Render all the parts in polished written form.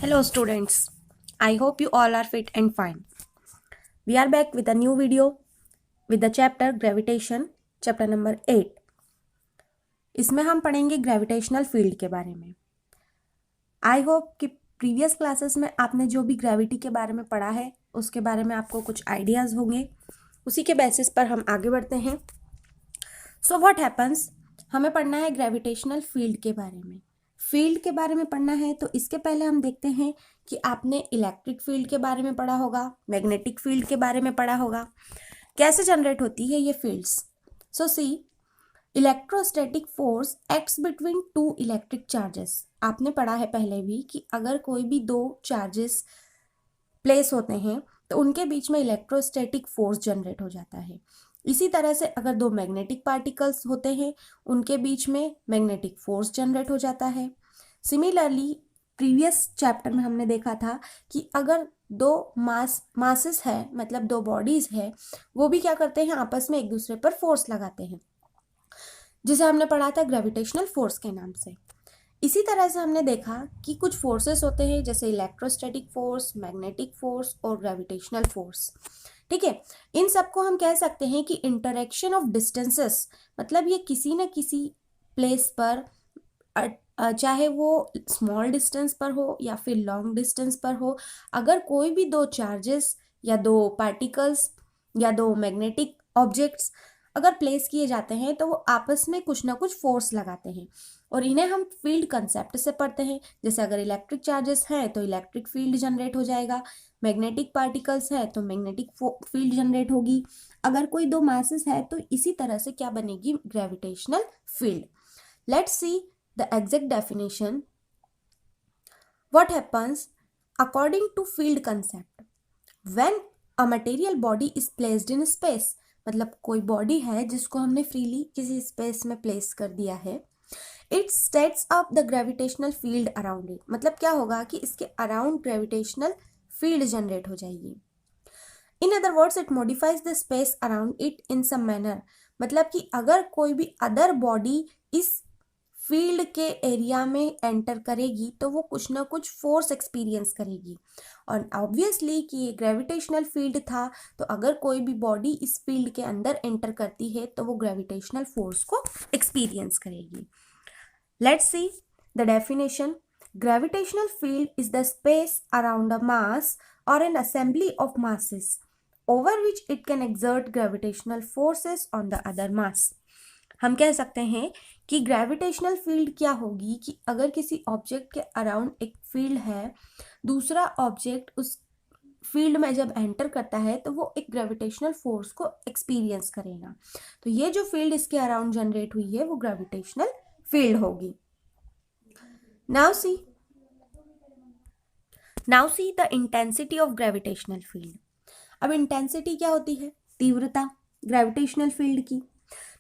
Hello students, I hope you all are fit and fine. We are back with a new video with the chapter Gravitation, chapter number 8. इसमें हम पढ़ेंगे gravitational field के बारे में. I hope कि previous classes में आपने जो भी ग्रेविटी के बारे में पढ़ा है उसके बारे में आपको कुछ आइडियाज़ होंगे. उसी के बेसिस पर हम आगे बढ़ते हैं. सो व्हाट हैपन्स, हमें पढ़ना है ग्रेविटेशनल फील्ड के बारे में. फील्ड के बारे में पढ़ना है तो इसके पहले हम देखते हैं कि आपने इलेक्ट्रिक फील्ड के बारे में पढ़ा होगा, मैग्नेटिक फील्ड के बारे में पढ़ा होगा, कैसे जनरेट होती है ये fields. So see, electrostatic force acts between two electric charges. आपने पढ़ा है पहले भी कि अगर कोई भी दो चार्जेस प्लेस होते हैं तो उनके बीच में इलेक्ट्रोस्टैटिक फोर्स जनरेट हो जाता है. इसी तरह से अगर दो मैग्नेटिक पार्टिकल्स होते हैं उनके बीच में मैग्नेटिक फोर्स जनरेट हो जाता है. सिमिलरली प्रीवियस चैप्टर में हमने देखा था कि अगर दो मासेस है, मतलब दो बॉडीज है, वो भी क्या करते हैं, आपस में एक दूसरे पर फोर्स लगाते हैं, जिसे हमने पढ़ा था ग्रेविटेशनल फोर्स के नाम से. इसी तरह से हमने देखा कि कुछ फोर्सेस होते हैं जैसे इलेक्ट्रोस्टैटिक फोर्स, मैग्नेटिक फोर्स और ग्रेविटेशनल फोर्स. ठीक है, इन सबको हम कह सकते हैं कि इंटरेक्शन ऑफ डिस्टेंसेस, मतलब ये किसी न किसी प्लेस पर, चाहे वो स्मॉल डिस्टेंस पर हो या फिर लॉन्ग डिस्टेंस पर हो, अगर कोई भी दो चार्जेस या दो पार्टिकल्स या दो मैग्नेटिक ऑब्जेक्ट्स अगर प्लेस किए जाते हैं तो वो आपस में कुछ ना कुछ फोर्स लगाते हैं और इन्हें हम फील्ड कंसेप्ट से पढ़ते हैं. जैसे अगर इलेक्ट्रिक चार्जेस हैं तो इलेक्ट्रिक फील्ड जनरेट हो जाएगा, मैग्नेटिक पार्टिकल्स है तो मैग्नेटिक फील्ड जनरेट होगी, अगर कोई दो मासेस है तो इसी तरह से क्या बनेगी, gravitational field. Let's see the exact definition. What happens according to field concept when a material body is placed in space, मतलब कोई बॉडी है जिसको हमने फ्रीली किसी स्पेस में प्लेस कर दिया है, it sets up the gravitational field around it. मतलब क्या होगा कि इसके अराउंड ग्रेविटेशनल फील्ड जनरेट हो जाएगी. In other words it modifies the space around it in some manner. मतलब कि अगर कोई भी अदर बॉडी इस फील्ड के एरिया में एंटर करेगी तो वो कुछ ना कुछ फोर्स एक्सपीरियंस करेगी. और ऑब्वियसली कि ये ग्रेविटेशनल फील्ड था तो अगर कोई भी बॉडी इस फील्ड के अंदर एंटर करती है तो वो ग्रेविटेशनल फोर्स को एक्सपीरियंस करेगी. Let's see the definition. Gravitational field is the space around a mass और an assembly of masses over which it can exert gravitational forces on the other mass. हम कह सकते हैं कि ग्रेविटेशनल फील्ड क्या होगी कि अगर किसी ऑब्जेक्ट के अराउंड एक फील्ड है, दूसरा ऑब्जेक्ट उस फील्ड में जब एंटर करता है तो वो एक ग्रेविटेशनल फोर्स को एक्सपीरियंस करेगा. तो ये जो फील्ड इसके अराउंड जनरेट हुई है वो ग्रेविटेशनल फील्ड होगी. Now see the intensity of gravitational field. अब इंटेंसिटी क्या होती है, तीव्रता ग्रेविटेशनल फील्ड की.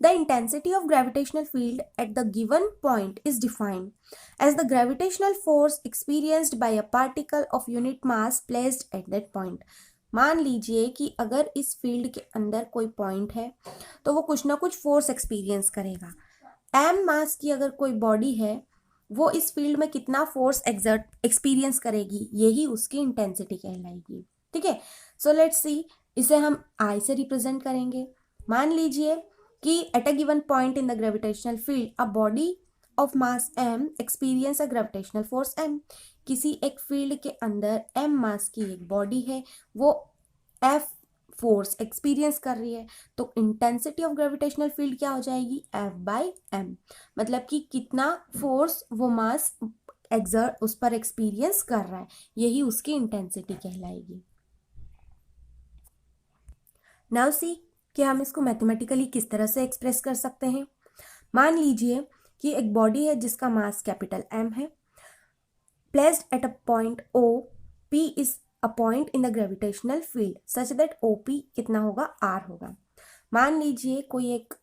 The intensity of gravitational field at the given point is defined as the gravitational force experienced by a particle of unit mass placed at that point. मान लीजिए कि अगर इस फील्ड के अंदर कोई पॉइंट है तो वो कुछ ना कुछ फोर्स एक्सपीरियंस करेगा. m मास की अगर कोई बॉडी है वो इस फील्ड में कितना फोर्स एक्सपीरियंस करेगी, यही उसकी इंटेंसिटी कहलाएगी. ठीक है, सो लेट्स सी, इसे हम I से रिप्रेजेंट करेंगे. मान लीजिए कि at a given point in the gravitational field a body of mass m experience a gravitational force m. किसी एक फील्ड के अंदर m मास की एक बॉडी है, वो F फोर्स एक्सपीरियंस कर रही है, तो इंटेंसिटी ऑफ ग्रेविटेशनल फील्ड क्या हो जाएगी, F/m. मतलब कि कितना फोर्स वो मास एक्सर्ट उस पर एक्सपीरियंस कर रहा है, यही उसकी इंटेंसिटी कहलाएगी. नाउ सी कि हम इसको मैथमेटिकली किस तरह से एक्सप्रेस कर सकते हैं. मान लीजिए कि एक बॉडी है जिसका मास कैपिटल M है, placed at a point O. P is a point in the gravitational field such that OP कितना होगा, R होगा. मान लीजिए कोई एक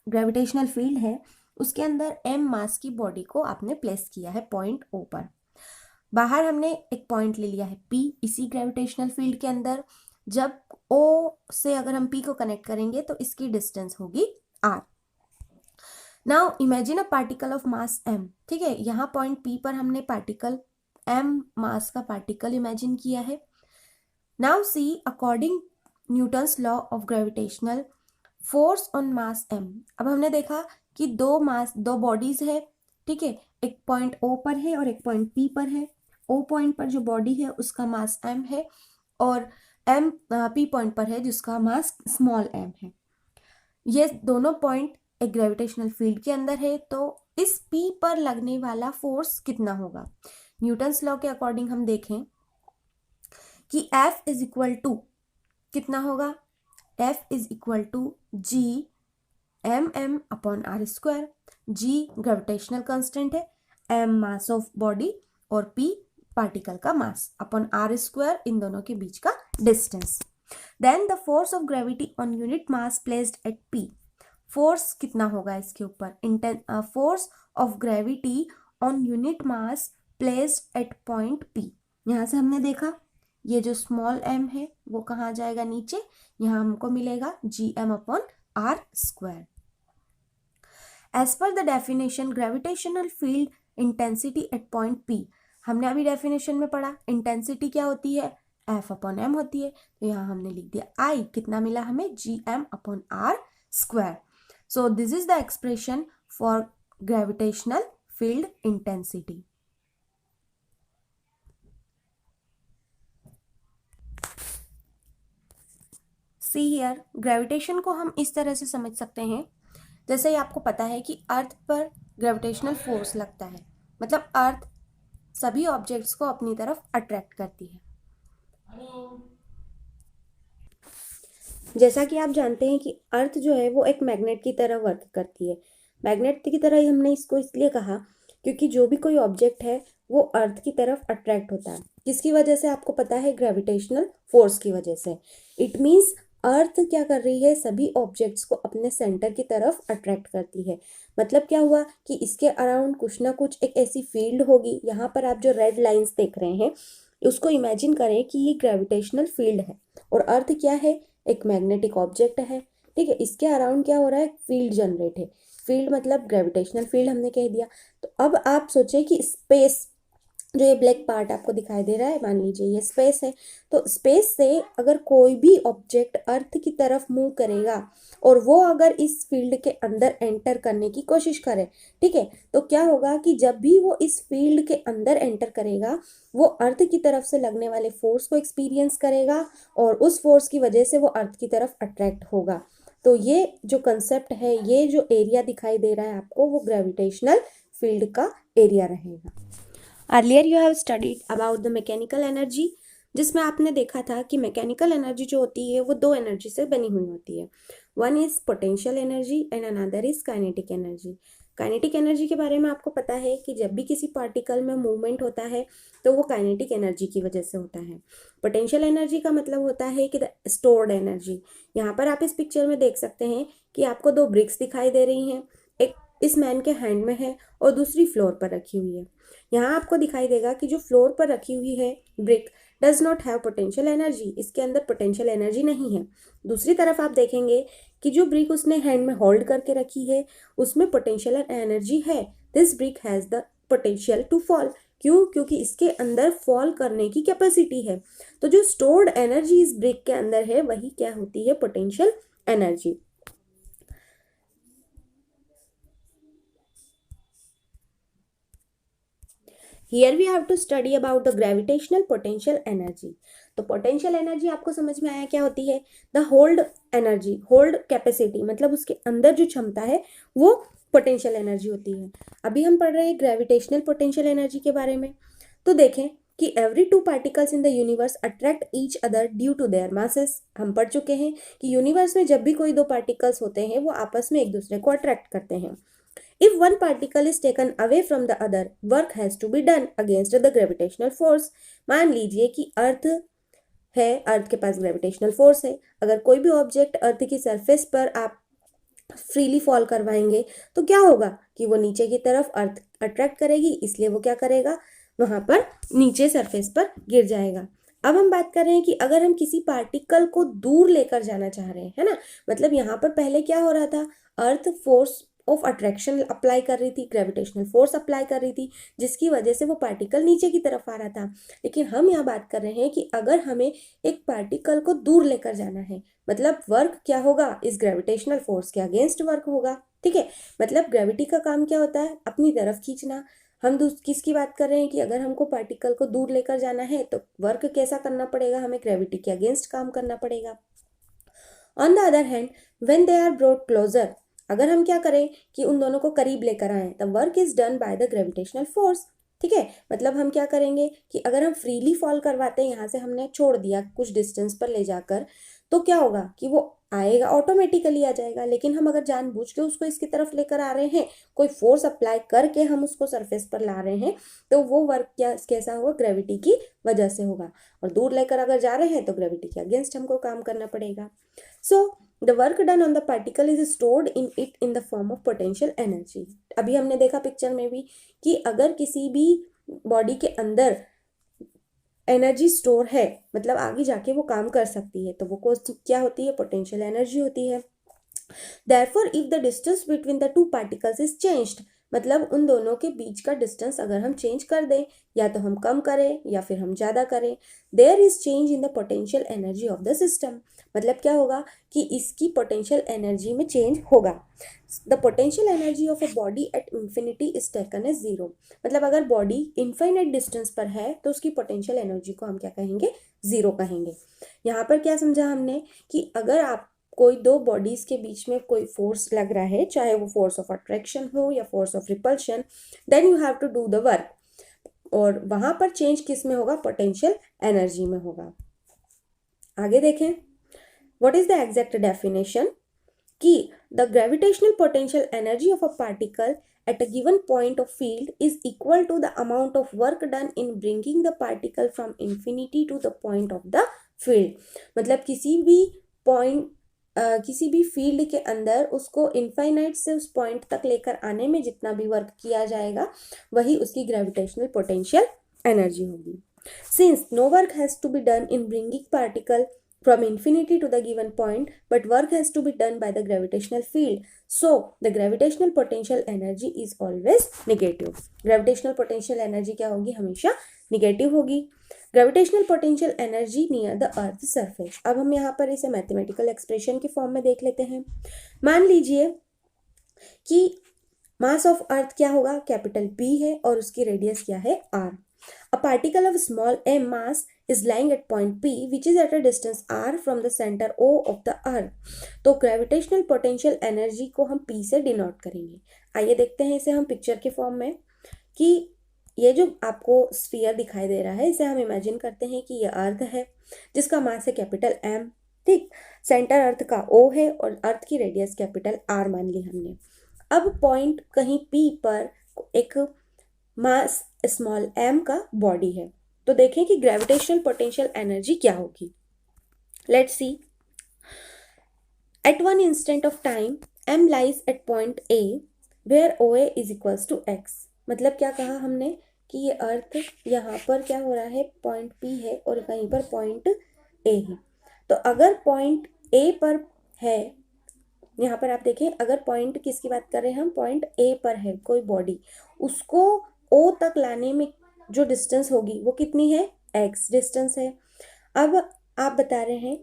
ग्रेविटेशनल फील्ड है, उसके अंदर M मास की बॉडी को आपने प्लेस किया है पॉइंट O पर. बाहर हमने एक पॉइंट ले लिया है P इसी ग्रेविटेशनल फील्ड के अंदर. जब O से अगर हम P को कनेक्ट करेंगे तो इसकी डिस्टेंस होगी R. Now imagine a particle of mass m. ठीक है, यहाँ पॉइंट P पर हमने पार्टिकल m मास का पार्टिकल इमेजिन किया है। Now see according Newton's law of gravitational force on mass m। अब हमने देखा कि दो बॉडीज है, ठीक है, एक पॉइंट O पर है और एक पॉइंट P पर है। O पॉइंट पर जो बॉडी है उसका मास m है और P पॉइंट पर है जिसका मास स्मॉल m है। ये दोनों पॉइंट एक ग्रेविटेशनल फील्ड के अंदर है, तो इस P पर लगने वाला फोर्स कितना होगा? न्यूटन्स लॉ के अकॉर्डिंग हम देखें कि F इज इक्वल टू कितना होगा? F is equal to G m upon r square. G gravitational constant है, m मास ऑफ बॉडी और P पार्टिकल का मास अपॉन r स्क्वायर, इन दोनों के बीच का distance. Then the force of gravity on unit mass placed at P। Force कितना होगा इसके ऊपर? Force of gravity on unit mass placed at point P। यहाँ से हमने देखा ये जो स्मॉल m है वो कहाँ जाएगा? नीचे। यहाँ हमको मिलेगा gm upon r square. As per the definition gravitational field intensity at point P। हमने अभी डेफिनेशन में पढ़ा इंटेंसिटी क्या होती है? F अपॉन m होती है। तो यहाँ हमने लिख दिया I, कितना मिला हमें? gm upon r square. So this is the expression for gravitational field intensity. See here, gravitation को हम इस तरह से समझ सकते हैं, जैसे ही आपको पता है कि अर्थ पर ग्रेविटेशनल फोर्स लगता है, मतलब अर्थ सभी ऑब्जेक्ट्स को अपनी तरफ अट्रैक्ट करती है। जैसा कि आप जानते हैं कि अर्थ जो है वो एक मैग्नेट की तरह वर्क करती है। मैग्नेट की तरह ही हमने इसको इसलिए कहा क्योंकि जो भी कोई ऑब्जेक्ट है वो अर्थ की तरफ अट्रैक्ट होता है। किसकी वजह से? आपको पता है, ग्रेविटेशनल फोर्स की वजह से। इट मीन्स अर्थ क्या कर रही है? सभी ऑब्जेक्ट्स को अपने सेंटर की तरफ अट्रैक्ट करती है। मतलब क्या हुआ कि इसके अराउंड कुछ ना कुछ एक ऐसी फील्ड होगी। यहाँ पर आप जो रेड लाइंस देख रहे हैं उसको इमेजिन करें कि ये ग्रेविटेशनल फील्ड है और अर्थ क्या है? एक मैग्नेटिक ऑब्जेक्ट है, ठीक है। इसके अराउंड क्या हो रहा है? फील्ड जनरेट है। फील्ड मतलब ग्रेविटेशनल फील्ड हमने कह दिया। तो अब आप सोचें कि स्पेस, जो ये ब्लैक पार्ट आपको दिखाई दे रहा है, मान लीजिए ये स्पेस है। तो स्पेस से अगर कोई भी ऑब्जेक्ट अर्थ की तरफ मूव करेगा और वो अगर इस फील्ड के अंदर एंटर करने की कोशिश करे, ठीक है, तो क्या होगा कि जब भी वो इस फील्ड के अंदर एंटर करेगा वो अर्थ की तरफ से लगने वाले फोर्स को एक्सपीरियंस करेगा और उस फोर्स की वजह से वो अर्थ की तरफ अट्रैक्ट होगा। तो ये जो कंसेप्ट है, ये जो एरिया दिखाई दे रहा है आपको, वो ग्रेविटेशनल फील्ड का एरिया रहेगा। Earlier you have studied about the mechanical energy, जिसमें आपने देखा था कि मैकेनिकल एनर्जी जो होती है वो दो एनर्जी से बनी हुई होती है। One is potential energy and another is kinetic energy. Kinetic energy के बारे में आपको पता है कि जब भी किसी पार्टिकल में मूवमेंट होता है तो वो काइनेटिक एनर्जी की वजह से होता है। पोटेंशियल एनर्जी का मतलब होता है कि द स्टोर्ड एनर्जी। यहाँ पर आप इस पिक्चर में देख सकते हैं कि आपको दो ब्रिक्स दिखाई दे रही हैं, एक इस मैन के हैंड में है और दूसरी फ्लोर पर रखी हुई है। यहाँ आपको दिखाई देगा कि जो फ्लोर पर रखी हुई है brick does not have potential energy, इसके अंदर पोटेंशियल एनर्जी नहीं है। दूसरी तरफ आप देखेंगे कि जो ब्रिक उसने हैंड में होल्ड करके रखी है उसमें पोटेंशियल एनर्जी है। This brick has the potential to fall. क्यों? क्योंकि इसके अंदर फॉल करने की कैपेसिटी है। तो जो स्टोर्ड एनर्जी इस ब्रिक के अंदर है वही क्या होती है? Potential energy. Here we have to study about the gravitational potential energy। तो पोटेंशियल एनर्जी आपको समझ में आया क्या होती है? The hold energy, hold capacity, मतलब उसके अंदर जो क्षमता है वो पोटेंशियल एनर्जी होती है। अभी हम पढ़ रहे हैं ग्रेविटेशनल पोटेंशियल एनर्जी के बारे में। तो देखें कि every two particles in the universe attract each other due to their masses. हम पढ़ चुके हैं कि यूनिवर्स में जब भी कोई दो पार्टिकल्स होते हैं वो आपस में एक दूसरे को अट्रैक्ट करते हैं। If one particle is taken away from the other, work has to be done against the gravitational force। मान लीजिए कि अर्थ है, अर्थ के पास ग्रेविटेशनल फोर्स है। अगर कोई भी ऑब्जेक्ट अर्थ की सरफेस पर आप फ्रीली फॉल करवाएंगे तो क्या होगा कि वो नीचे की तरफ अर्थ अट्रैक्ट करेगी, इसलिए वो क्या करेगा? वहां पर नीचे सरफेस पर गिर जाएगा। अब हम बात कर रहे हैं कि अगर हम किसी पार्टिकल को दूर लेकर जाना चाह रहे हैं, है ना, मतलब यहाँ पर पहले क्या हो रहा था? Earth force of attraction apply कर रही थी, ग्रेविटेशनल फोर्स अप्लाई कर रही थी, जिसकी वजह से वो पार्टिकल नीचे की तरफ आ रहा था। लेकिन हम यहाँ बात कर रहे हैं कि अगर हमें एक पार्टिकल को दूर लेकर जाना है, मतलब वर्क क्या होगा, इस ग्रेविटेशनल फोर्स के अगेंस्ट वर्क होगा। ठीक है, मतलब ग्रेविटी का काम क्या होता है, अपनी तरफ खींचना। हम किसकी बात कर रहे हैं कि अगर हमको पार्टिकल को दूर लेकर जाना है तो वर्क कैसा करना पड़ेगा, हमें ग्रेविटी के अगेंस्ट काम करना पड़ेगा। On the other hand when they are brought closer, अगर हम क्या करें कि उन दोनों को करीब लेकर आए, the work is done by the gravitational force. ठीक है, मतलब हम क्या करेंगे कि अगर हम फ्रीली फॉल करवाते हैं, यहाँ से हमने छोड़ दिया कुछ डिस्टेंस पर ले जाकर, तो क्या होगा कि वो आएगा, ऑटोमेटिकली आ जाएगा। लेकिन हम अगर जानबूझ के उसको इसकी तरफ लेकर आ रहे हैं, कोई फोर्स अप्लाई करके हम उसको सरफेस पर ला रहे हैं, तो वो वर्क क्या कैसा होगा, ग्रेविटी की वजह से होगा। और दूर लेकर अगर जा रहे हैं तो ग्रेविटी के अगेंस्ट हमको काम करना पड़ेगा। So the work done on the particle is stored in the form of potential energy. अभी हमने देखा पिक्चर में भी कि अगर किसी भी बॉडी के अंदर एनर्जी स्टोर है, मतलब आगे जाके वो काम कर सकती है, तो वो क्या होती है, पोटेंशियल एनर्जी होती है। Therefore, if the distance between the two particles is changed, मतलब उन दोनों के बीच का डिस्टेंस अगर हम चेंज कर दें, या तो हम कम करें या फिर हम ज़्यादा करें, there is change in the potential energy of the system. मतलब क्या होगा कि इसकी पोटेंशियल एनर्जी में चेंज होगा। The potential energy of a body at infinity is taken as zero. मतलब अगर बॉडी इनफाइनाइट डिस्टेंस पर है तो उसकी पोटेंशियल एनर्जी को हम क्या कहेंगे, जीरो कहेंगे। यहाँ पर क्या समझा हमने कि अगर आप कोई दो बॉडीज के बीच में कोई फोर्स लग रहा है, चाहे वो फोर्स ऑफ अट्रैक्शन हो या force of repulsion, then you have to do the work. और वहां पर चेंज किस में होगा, पोटेंशियल एनर्जी में होगा। आगे देखें, what is the exact definition कि the gravitational potential energy of a particle at a given point of field is equal to the amount of work done in bringing the particle from infinity to the point of the field। मतलब किसी भी point किसी भी field के अंदर उसको infinite से उस पॉइंट तक लेकर आने में जितना भी वर्क किया जाएगा, वही उसकी ग्रेविटेशनल पोटेंशियल एनर्जी होगी। Since no work has to be done in bringing particle from infinity to the given point, but work has to be done by the gravitational field, so the gravitational potential energy is always negative। gravitational potential energy क्या होगी, हमेशा negative होगी। Gravitational potential energy near the earth surface. अब हम यहाँ पर इसे mathematical expression के फॉर्म में देख लेते हैं। मान लीजिए कि मास ऑफ अर्थ क्या होगा, कैपिटल P है और उसकी रेडियस क्या है, R। A particle of small m mass is lying at point P, which is at a distance r from the center O of the earth। तो gravitational potential energy को हम P से denote करेंगे। आइए देखते हैं इसे हम पिक्चर के फॉर्म में, कि ये जो आपको स्फीयर दिखाई दे रहा है, इसे हम इमेजिन करते हैं कि ये अर्थ है जिसका मास है कैपिटल M। ठीक, सेंटर अर्थ का O है और अर्थ की रेडियस कैपिटल R मान ली हमने। अब पॉइंट कहीं P पर एक मास स्मॉल m का बॉडी है, तो देखें कि ग्रेविटेशनल पोटेंशियल एनर्जी क्या होगी। Let's see, at one instant of time m lies at point A where OA is equals to x। मतलब क्या कहा हमने कि ये अर्थ यहाँ पर क्या हो रहा है, पॉइंट P है और कहीं पर पॉइंट A है। तो अगर पॉइंट A पर है, यहाँ पर आप देखें, अगर पॉइंट किसकी बात कर रहे हैं हम, पॉइंट A पर है कोई बॉडी, उसको O तक लाने में जो डिस्टेंस होगी वो कितनी है, x डिस्टेंस है। अब आप बता रहे हैं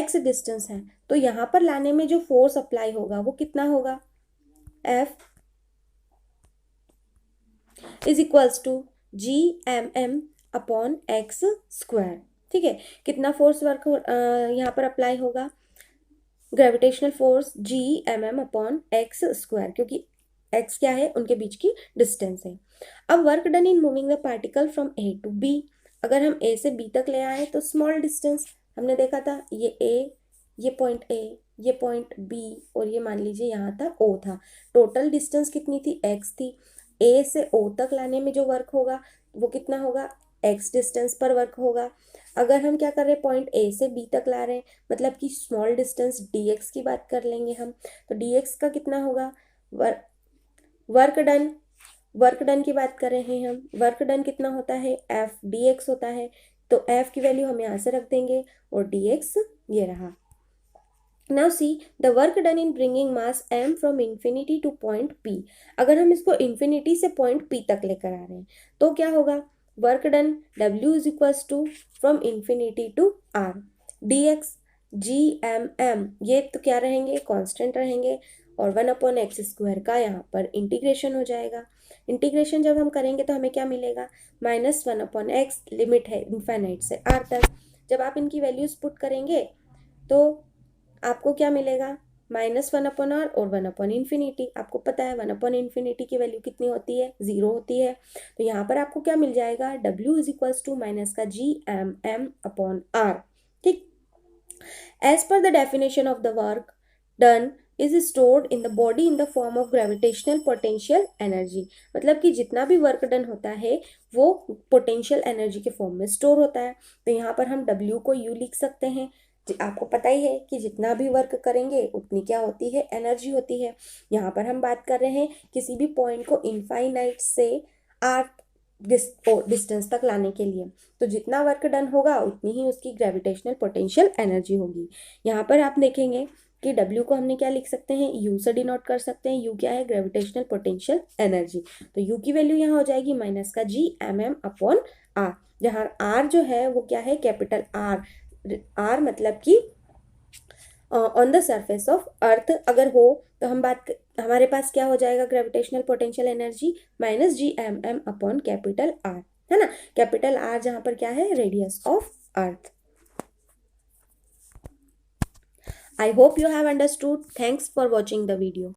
x डिस्टेंस है, तो यहाँ पर लाने में जो फोर्स अप्लाई होगा वो कितना होगा, F is equals to Gmm upon x square. ठीक है, कितना फोर्स वर्क यहाँ पर अप्लाई होगा, gravitational force Gmm upon x square, क्योंकि x क्या है, उनके बीच की डिस्टेंस है। अब work done in moving the particle from A to B, अगर हम A से B तक ले आए तो स्मॉल डिस्टेंस हमने देखा था, ये A, ये पॉइंट A, ये पॉइंट B और ये मान लीजिए यहाँ तक O था। टोटल डिस्टेंस कितनी थी, x थी। A से O तक लाने में जो वर्क होगा वो कितना होगा, x डिस्टेंस पर वर्क होगा। अगर हम क्या कर रहे हैं, पॉइंट A से B तक ला रहे हैं, मतलब कि स्मॉल डिस्टेंस dx की बात कर लेंगे हम, तो dx का कितना होगा, वर्क डन की बात कर रहे हैं हम, वर्क डन कितना होता है, F dx होता है। तो F की वैल्यू हम यहाँ से रख देंगे और dx ये रहा। Now see the work done in bringing mass m from infinity two point p। अगर हम इसको इन्फिनिटी से पॉइंट p तक लेकर आ रहे हैं तो क्या होगा, work done w is equals to from infinity to r dx m ये तो क्या रहेंगे, कांस्टेंट रहेंगे, और 1/x² का यहाँ पर इंटीग्रेशन हो जाएगा। इंटीग्रेशन जब हम करेंगे तो हमें क्या मिलेगा, -1/x, लिमिट है इनफाइनाइट से r तक। जब आप इनकी वैल्यूज पुट करेंगे तो आपको क्या मिलेगा, -1/r और 1/∞। आपको पता है 1/∞ की वैल्यू कितनी होती है, 0 होती है। तो यहाँ पर आपको क्या मिल जाएगा, w is equals to -GMM/r। ठीक, as per the definition of the work done is stored in the body in the form of gravitational potential energy. मतलब कि जितना भी वर्क डन होता है वो पोटेंशियल एनर्जी के फॉर्म में स्टोर होता है। तो यहाँ पर हम w को u लिख सकते हैं। आपको पता ही है कि जितना भी वर्क करेंगे उतनी क्या होती है, एनर्जी होती है। यहाँ पर हम बात कर रहे हैं किसी भी पॉइंट को इनफाइनाइट से आर डिस्टेंस तक लाने के लिए, तो जितना वर्क डन होगा उतनी ही उसकी ग्रेविटेशनल पोटेंशियल एनर्जी होगी। यहाँ पर आप देखेंगे कि W को हमने क्या लिख सकते हैं, U से डिनोट कर सकते हैं। U क्या है, ग्रेविटेशनल पोटेंशियल एनर्जी। तो U की वैल्यू यहाँ हो जाएगी -GMM/r, जहाँ R जो है वो क्या है, कैपिटल R मतलब कि on the surface of earth अगर हो तो हमारे पास क्या हो जाएगा, ग्रेविटेशनल पोटेंशियल एनर्जी -GMM/R, है ना। कैपिटल R जहाँ पर क्या है, radius of earth. I hope you have understood. Thanks for watching the video.